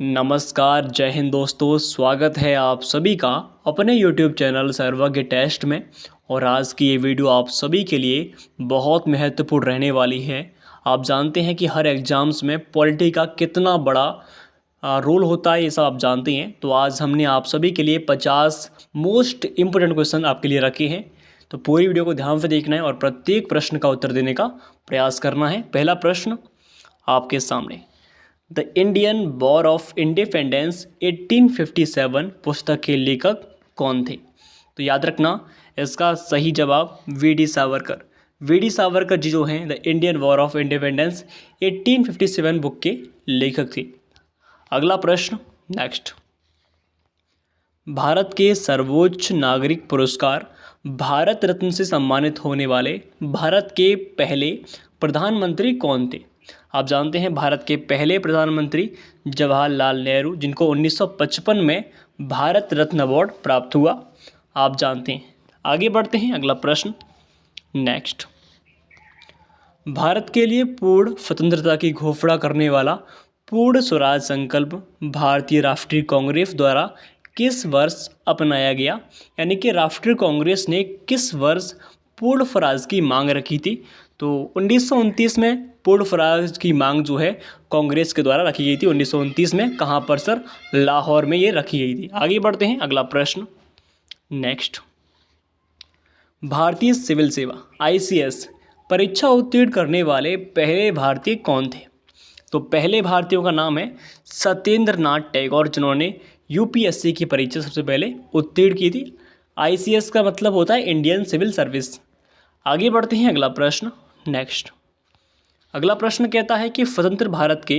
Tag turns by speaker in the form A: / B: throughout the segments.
A: नमस्कार, जय हिंद दोस्तों। स्वागत है आप सभी का अपने YouTube चैनल सर्वज्ञ टेस्ट में। और आज की ये वीडियो आप सभी के लिए बहुत महत्वपूर्ण रहने वाली है। आप जानते हैं कि हर एग्ज़ाम्स में पॉलिटी का कितना बड़ा रोल होता है, ये सब आप जानते हैं। तो आज हमने आप सभी के लिए 50 मोस्ट इम्पोर्टेंट क्वेश्चन आपके लिए रखे हैं। तो पूरी वीडियो को ध्यान से देखना है और प्रत्येक प्रश्न का उत्तर देने का प्रयास करना है। पहला प्रश्न आपके सामने, the Indian war of independence 1857 पुस्तक के लेखक कौन थे? तो याद रखना, इसका सही जवाब वी.डी. सावरकर। वी.डी. सावरकर जी जो हैं the Indian war of independence 1857 book के लेखक थे। अगला प्रश्न नेक्स्ट, भारत के सर्वोच्च नागरिक पुरस्कार भारत रत्न से सम्मानित होने वाले भारत के पहले प्रधानमंत्री कौन थे? आप जानते हैं भारत के पहले प्रधानमंत्री जवाहरलाल नेहरू, जिनको 1955 में भारत रत्न अवार्ड प्राप्त हुआ, आप जानते हैं। आगे बढ़ते हैं, अगला प्रश्न नेक्स्ट, भारत के लिए पूर्ण स्वतंत्रता की घोषणा करने वाला पूर्ण स्वराज संकल्प भारतीय राष्ट्रीय कांग्रेस द्वारा किस वर्ष अपनाया गया? यानी कि राष्ट्रीय कांग्रेस ने किस वर्ष पूर्ण स्वराज की मांग रखी थी? तो 1929 में पूर्ण स्वराज की मांग जो है कांग्रेस के द्वारा रखी गई थी। 1929 में कहाँ पर सर? लाहौर में ये रखी गई थी। आगे बढ़ते हैं, अगला प्रश्न नेक्स्ट, भारतीय सिविल सेवा ICS परीक्षा उत्तीर्ण करने वाले पहले भारतीय कौन थे? तो पहले भारतीयों का नाम है सत्येंद्र नाथ टैगोर, जिन्होंने UPSC की परीक्षा सबसे पहले उत्तीर्ण की थी। ICS का मतलब होता है इंडियन सिविल सर्विस। आगे बढ़ते हैं, अगला प्रश्न नेक्स्ट, अगला प्रश्न कहता है कि स्वतंत्र भारत के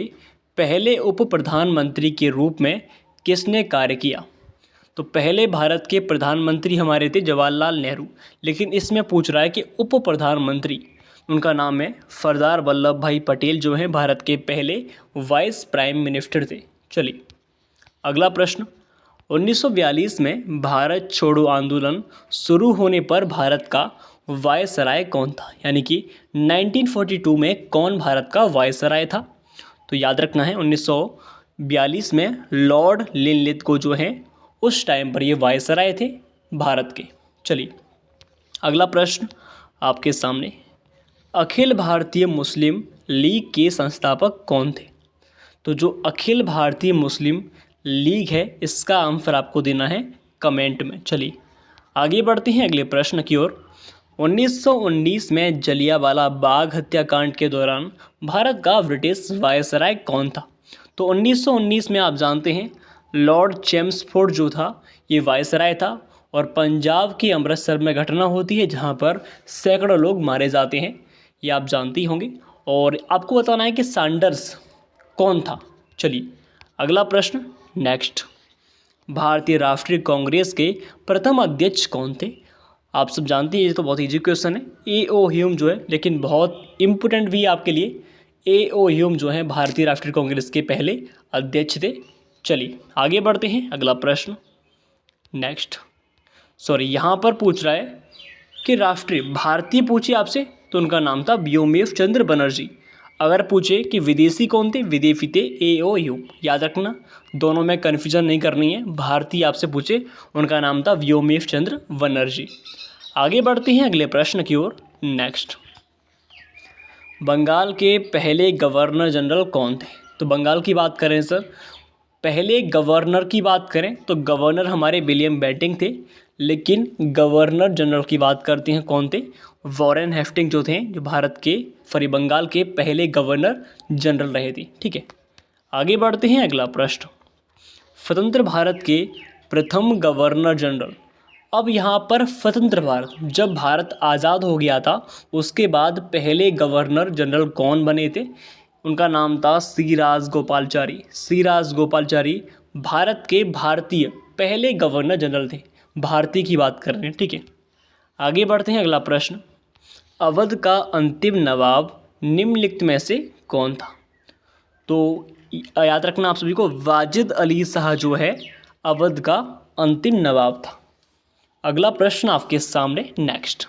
A: पहले उप प्रधानमंत्री के रूप में किसने कार्य किया? तो पहले भारत के प्रधानमंत्री हमारे थे जवाहरलाल नेहरू, लेकिन इसमें पूछ रहा है कि उप प्रधानमंत्री, उनका नाम है सरदार वल्लभ भाई पटेल, जो हैं भारत के पहले वाइस प्राइम मिनिस्टर थे। चलिए अगला प्रश्न, 1942 में भारत छोड़ो आंदोलन शुरू होने पर भारत का वायसराय कौन था? यानी कि 1942 में कौन भारत का वायसराय था? तो याद रखना है 1942 में लॉर्ड लिनलिथ जो हैं उस टाइम पर ये वायसराय थे भारत के। चलिए अगला प्रश्न आपके सामने, अखिल भारतीय मुस्लिम लीग के संस्थापक कौन थे? तो जो अखिल भारतीय मुस्लिम लीग है, इसका आंसर आपको देना है कमेंट में। चलिए आगे बढ़ते हैं अगले प्रश्न की ओर। 1919 में जलियांवाला बाग हत्याकांड के दौरान भारत का ब्रिटिश वायसराय कौन था? तो 1919 में आप जानते हैं लॉर्ड चेम्सफोर्ड जो था ये वायसराय था। और पंजाब के अमृतसर में घटना होती है जहाँ पर सैकड़ों लोग मारे जाते हैं, ये आप जानते ही होंगे। और आपको बताना है कि सैंडर्स कौन था। चलिए अगला प्रश्न नेक्स्ट, भारतीय राष्ट्रीय कांग्रेस के प्रथम अध्यक्ष कौन थे? आप सब जानते हैं, ये तो बहुत इजी क्वेश्चन है। A.O. ह्यूम जो है, लेकिन बहुत इम्पोर्टेंट भी है आपके लिए। A.O. ह्यूम जो है भारतीय राष्ट्रीय कांग्रेस के पहले अध्यक्ष थे। चलिए आगे बढ़ते हैं, अगला प्रश्न नेक्स्ट, यहाँ पर पूछ रहा है कि राष्ट्रीय भारतीय पूछे आपसे, तो उनका नाम था व्योमेश चंद्र बनर्जी। अगर पूछे कि विदेशी कौन थे, विदेशी थे A.O. ह्यूम। याद रखना, दोनों में कन्फ्यूजन नहीं करनी है। भारतीय आपसे पूछे, उनका नाम था व्योमेश चंद्र बनर्जी। आगे बढ़ते हैं अगले प्रश्न की ओर नेक्स्ट, बंगाल के पहले गवर्नर जनरल कौन थे? तो बंगाल की बात करें सर, पहले गवर्नर की बात करें तो गवर्नर हमारे विलियम बेंटिंक थे, लेकिन गवर्नर जनरल की बात करते हैं कौन थे? वॉरेन हेस्टिंग जो थे, जो भारत के बंगाल के पहले गवर्नर जनरल रहे थे। ठीक है, आगे बढ़ते हैं अगला प्रश्न, स्वतंत्र भारत के प्रथम गवर्नर जनरल। अब यहाँ पर स्वतंत्र भारत, जब भारत आज़ाद हो गया था उसके बाद पहले गवर्नर जनरल कौन बने थे? उनका नाम था सी राजगोपालाचारी। सी राजगोपालाचारी भारत के भारतीय पहले गवर्नर जनरल थे। भारतीय की बात कर रहे हैं। ठीक है, आगे बढ़ते हैं अगला प्रश्न, अवध का अंतिम नवाब निम्नलिखित में से कौन था? तो याद रखना आप सभी को, वाजिद अली शाह जो है अवध का अंतिम नवाब था। अगला प्रश्न आपके सामने नेक्स्ट,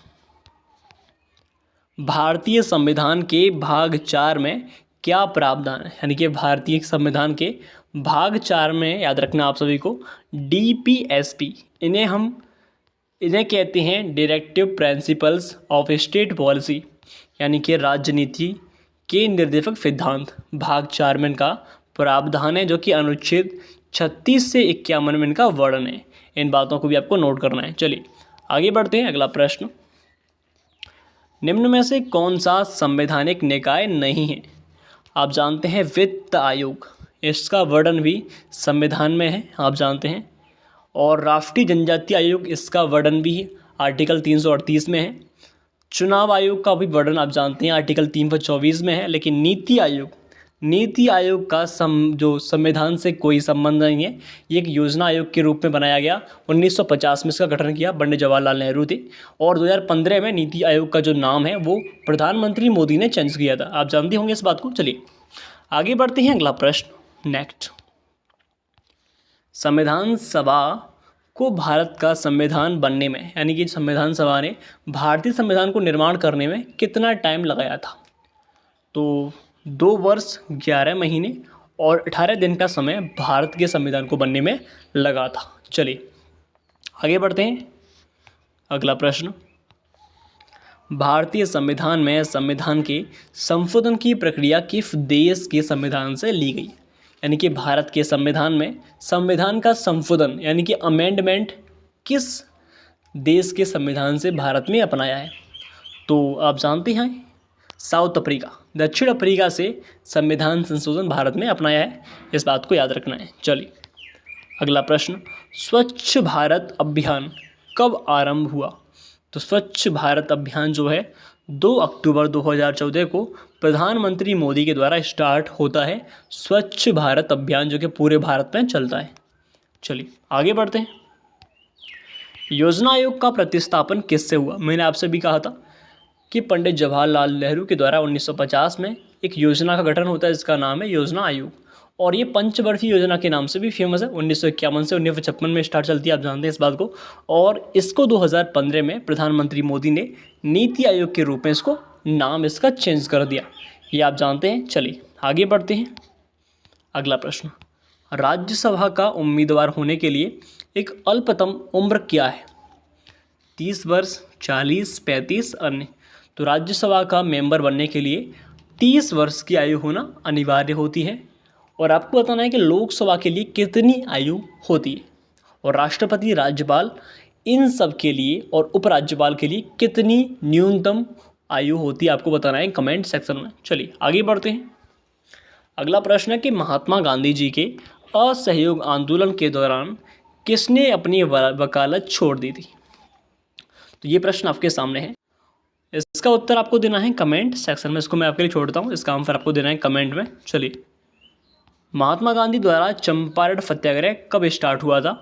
A: भारतीय संविधान के भाग 4 में क्या प्रावधान है, यानी कि भारतीय संविधान के भाग 4 में, याद रखना आप सभी को, DPSP, इन्हें कहते हैं directive principles of state policy, यानी कि राजनीति के निर्देशक सिद्धांत। भाग 4 में इनका प्रावधान है, जो कि अनुच्छेद 36 से 51 में इनका वर्णन है। इन बातों को भी आपको नोट करना है। चलिए आगे बढ़ते हैं। अगला प्रश्न, निम्न में से कौन सा संवैधानिक निकाय नहीं है? आप जानते हैं वित्त आयोग, इसका वर्णन भी संविधान में है, आप जानते हैं। और राष्ट्रीय जनजातीय आयोग, इसका वर्णन भी आर्टिकल 338 में है। चुनाव आयोग का भी वर्णन आप जानते हैं आर्टिकल 324 में है। लेकिन नीति आयोग का जो संविधान से कोई संबंध नहीं है। ये एक योजना आयोग के रूप में बनाया गया। 1950 में इसका गठन किया पंडित जवाहरलाल नेहरू थे, और 2015 में नीति आयोग का जो नाम है वो प्रधानमंत्री मोदी ने चेंज किया था। आप जानते होंगे इस बात को। चलिए आगे बढ़ते हैं। अगला प्रश्न, नेक्स्ट, संविधान सभा को भारत का संविधान बनने में, यानी कि संविधान सभा ने भारतीय संविधान को निर्माण करने में कितना टाइम लगाया था? तो 2 वर्ष 11 महीने और 18 दिन का समय भारत के संविधान को बनने में लगा था। चलिए आगे बढ़ते हैं। अगला प्रश्न, भारतीय संविधान में संविधान के संशोधन की प्रक्रिया किस देश के संविधान से ली गई? यानी कि भारत के संविधान में संविधान का संशोधन, यानी कि अमेंडमेंट, किस देश के संविधान से भारत में अपनाया है? तो आप जानते हैं साउथ अफ्रीका, दक्षिण अफ्रीका से संविधान संशोधन भारत में अपनाया है। इस बात को याद रखना है। चलिए अगला प्रश्न, स्वच्छ भारत अभियान कब आरंभ हुआ? तो स्वच्छ भारत अभियान जो है 2 अक्टूबर 2014 को प्रधानमंत्री मोदी के द्वारा स्टार्ट होता है। स्वच्छ भारत अभियान जो कि पूरे भारत में चलता है। चलिए आगे बढ़ते हैं। योजना आयोग का प्रतिस्थापन किससे हुआ? मैंने आपसे भी कहा था कि पंडित जवाहरलाल नेहरू के द्वारा 1950 में एक योजना का गठन होता है, जिसका नाम है योजना आयोग, और ये पंचवर्षीय योजना के नाम से भी फेमस है। 1951 से 1956 में स्टार्ट चलती है, आप जानते हैं इस बात को। और इसको 2015 में प्रधानमंत्री मोदी ने नीति आयोग के रूप में इसको नाम इसका चेंज कर दिया, ये आप जानते हैं। चलिए आगे बढ़ते हैं। अगला प्रश्न, राज्यसभा का उम्मीदवार होने के लिए एक अल्पतम उम्र क्या है? 30 वर्ष, 40, 35, अन्य। तो राज्यसभा का मेंबर बनने के लिए 30 वर्ष की आयु होना अनिवार्य होती है। और आपको बताना है कि लोकसभा के लिए कितनी आयु होती है, और राष्ट्रपति, राज्यपाल, इन सब के लिए और उपराज्यपाल के लिए कितनी न्यूनतम आयु होती है, आपको बताना है कमेंट सेक्शन में। चलिए आगे बढ़ते हैं। अगला प्रश्न है कि महात्मा गांधी जी के असहयोग आंदोलन के दौरान किसने अपनी वकालत छोड़ दी थी? तो ये प्रश्न आपके सामने है। इसका उत्तर आपको देना है कमेंट सेक्शन में। इसको मैं आपके लिए छोड़ता हूँ, इसका आंसर आपको देना है कमेंट में। चलिए, महात्मा गांधी द्वारा चंपारण सत्याग्रह कब स्टार्ट हुआ था?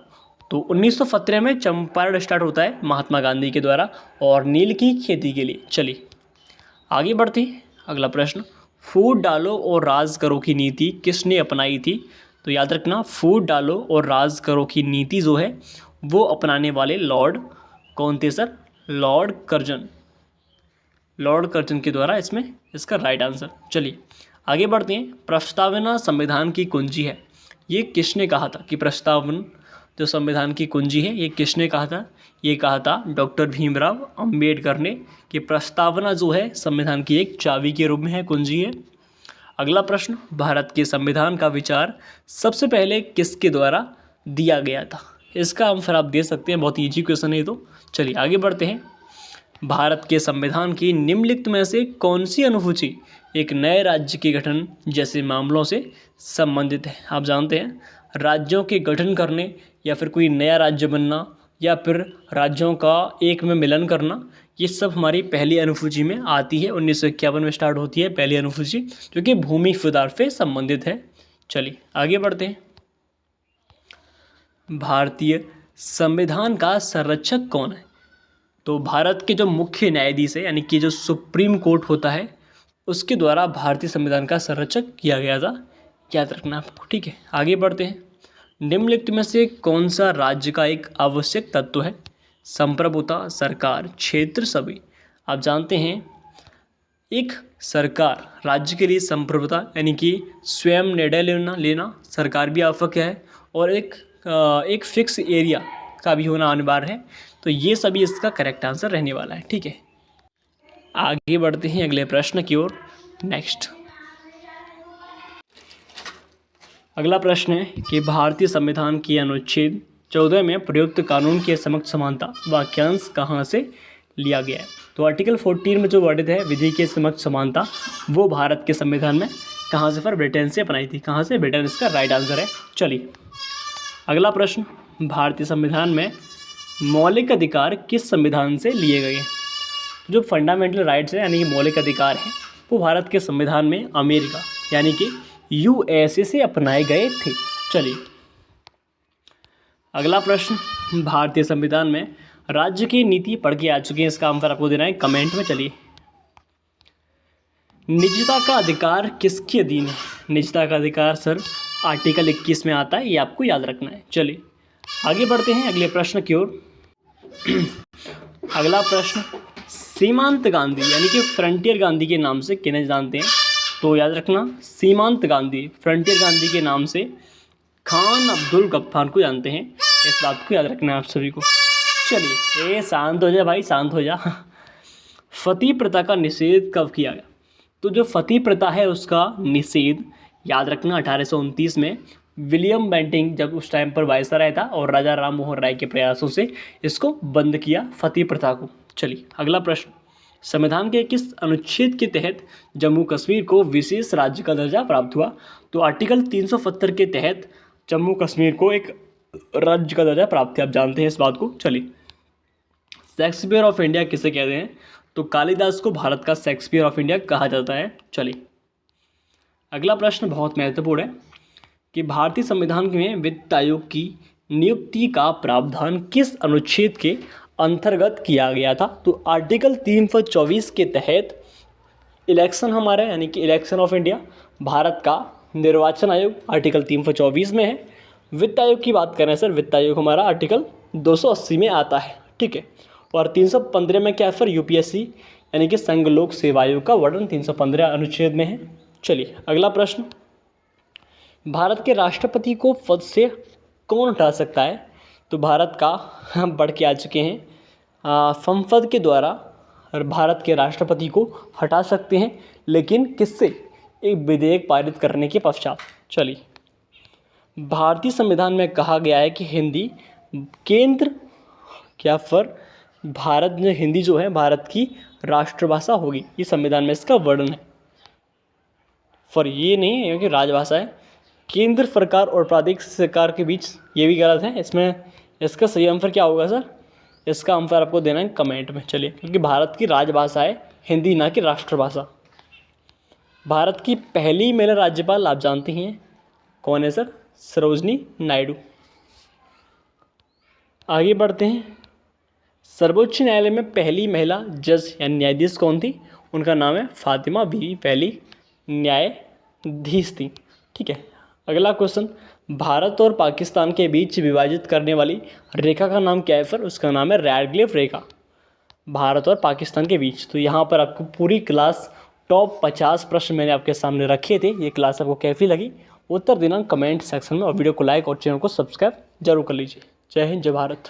A: तो 1917 में चंपारण स्टार्ट होता है महात्मा गांधी के द्वारा, और नील की खेती के लिए। चलिए आगे बढ़ते हैं। अगला प्रश्न, फूट डालो और राज करो की नीति किसने अपनाई थी? तो याद रखना, फूट डालो और राज करो की नीति जो है वो अपनाने वाले लॉर्ड कौन थे सर? लॉर्ड कर्जन के द्वारा इसमें इसका राइट आंसर। चलिए आगे बढ़ते हैं। प्रस्तावना संविधान की कुंजी है, ये किसने कहा था कि प्रस्तावना जो संविधान की कुंजी है, ये किसने कहा था? ये कहा था डॉक्टर भीमराव अंबेडकर ने, कि प्रस्तावना जो है संविधान की एक चाबी के रूप में है, कुंजी है। अगला प्रश्न, भारत के संविधान का विचार सबसे पहले किसके द्वारा दिया गया था? इसका आंसर आप दे सकते हैं, बहुत ईजी क्वेश्चन है तो। चलिए आगे बढ़ते हैं। भारत के संविधान की निम्नलिखित में से कौन सी अनुसूची एक नए राज्य के गठन जैसे मामलों से संबंधित है? आप जानते हैं राज्यों के गठन करने, या फिर कोई नया राज्य बनना, या फिर राज्यों का एक में मिलन करना, ये सब हमारी पहली अनुसूची में आती है। 1951 में स्टार्ट होती है पहली अनुसूची, जो कि भूमि सुधार से संबंधित है। चलिए आगे बढ़ते हैं। भारतीय संविधान का संरक्षक कौन है? तो भारत के जो मुख्य न्यायाधीश है, यानी कि जो सुप्रीम कोर्ट होता है, उसके द्वारा भारतीय संविधान का संरक्षक किया गया था, याद रखना आपको। ठीक है आगे बढ़ते हैं। निम्नलिखित में से कौन सा राज्य का एक आवश्यक तत्व है? संप्रभुता, सरकार, क्षेत्र, सभी। आप जानते हैं एक सरकार राज्य के लिए संप्रभुता यानी कि स्वयं निर्णय लेना सरकार भी आवश्यक है, और एक फिक्स एरिया का भी होना अनिवार्य है। तो ये सभी इसका करेक्ट आंसर रहने वाला है। ठीक है, आगे बढ़ते हैं अगले प्रश्न की ओर। नेक्स्ट अगला प्रश्न है कि भारतीय संविधान के अनुच्छेद 14 में प्रयुक्त कानून के समक्ष समानता वाक्यांश कहाँ से लिया गया है? तो आर्टिकल 14 में जो वर्णित है विधि के समक्ष समानता, वो भारत के संविधान में कहाँ से? फिर ब्रिटेन से अपनाई थी। कहाँ से? ब्रिटेन इसका राइट आंसर है। चलिए अगला प्रश्न, भारतीय संविधान में मौलिक अधिकार किस संविधान से लिए गए हैं? जो फंडामेंटल राइट्स है यानी कि मौलिक अधिकार हैं, वो भारत के संविधान में अमेरिका यानी कि यूएसए से अपनाए गए थे। चलिए अगला प्रश्न, भारतीय संविधान में राज्य की नीति पढ़ के आ चुके हैं, इसका आंसर आपको देना है कमेंट में। चलिए निजता का अधिकार किसके अधीन है? निजता का अधिकार सर आर्टिकल 21 में आता है, ये आपको याद रखना है। चलिए आगे बढ़ते हैं अगले प्रश्न की ओर। अगला प्रश्न, सीमांत गांधी यानी कि फ्रंटियर गांधी के नाम से किन्हें जानते हैं? तो याद रखना, सीमांत गांधी फ्रंटियर गांधी के नाम से खान अब्दुल गफ्फार को जानते हैं। इस बात को याद रखना है आप सभी को। चलिए शांत हो जा भाई, शांत हो जा। फती प्रथा का निषेध कब किया गया? तो जो फती प्रथा है उसका निषेध याद रखना 1829 में विलियम बेंटिंग जब उस टाइम पर वायसराय था, और राजा राम मोहन राय के प्रयासों से इसको बंद किया फती प्रथा को। चलिए अगला प्रश्न, संविधान के किस अनुच्छेद के तहत जम्मू कश्मीर को विशेष राज्य का दर्जा प्राप्त हुआ? तो आर्टिकल 370 के तहत जम्मू कश्मीर को एक राज्य का दर्जा प्राप्त है, आप जानते हैं इस बात को। चलिए शेक्सपियर ऑफ इंडिया किसे कहते हैं? तो कालिदास को भारत का शेक्सपियर ऑफ इंडिया कहा जाता है। चलिए अगला प्रश्न बहुत महत्वपूर्ण है कि भारतीय संविधान में वित्त आयोग की नियुक्ति का प्रावधान किस अनुच्छेद के अंतर्गत किया गया था? तो आर्टिकल 324 के तहत इलेक्शन हमारा यानी कि इलेक्शन ऑफ इंडिया, भारत का निर्वाचन आयोग आर्टिकल 324 में है। वित्त आयोग की बात करें सर, वित्त आयोग हमारा आर्टिकल 280 में आता है। ठीक है, और 315 में क्या है फिर? यूपीएससी यानी कि संघ लोक सेवा आयोग का वर्णन 315 अनुच्छेद में है। चलिए अगला प्रश्न, भारत के राष्ट्रपति को पद से कौन हटा सकता है? तो भारत का हम पढ़ के आ चुके हैं, संसद के द्वारा भारत के राष्ट्रपति को हटा सकते हैं, लेकिन किससे? एक विधेयक पारित करने के पश्चात। चलिए भारतीय संविधान में कहा गया है कि हिंदी केंद्र क्या फिर भारत में हिंदी जो है भारत की राष्ट्रभाषा होगी, ये संविधान में इसका वर्णन है। पर ये नहीं है कि राजभाषा है। केंद्र सरकार और प्रादेशिक सरकार के बीच ये भी गलत है। इसमें इसका सही आंसर क्या होगा सर? इसका आंसर आपको देना है कमेंट में। चलिए, क्योंकि भारत की राजभाषा है हिंदी, ना कि राष्ट्रभाषा। भारत की पहली महिला राज्यपाल आप जानते हैं कौन है सर? सरोजनी नायडू। आगे बढ़ते हैं, सर्वोच्च न्यायालय में पहली महिला जज या न्यायाधीश कौन थी? उनका नाम है फातिमा बीवी, पहली न्यायाधीश थी। ठीक है, अगला क्वेश्चन, भारत और पाकिस्तान के बीच विभाजित करने वाली रेखा का नाम क्या है फिर? उसका नाम है रैडक्लिफ रेखा, भारत और पाकिस्तान के बीच। तो यहाँ पर आपको पूरी क्लास टॉप 50 प्रश्न मैंने आपके सामने रखे थे। ये क्लास आपको कैसी लगी उत्तर देना कमेंट सेक्शन में, और वीडियो को लाइक और चैनल को सब्सक्राइब जरूर कर लीजिए। जय हिंद, जय भारत।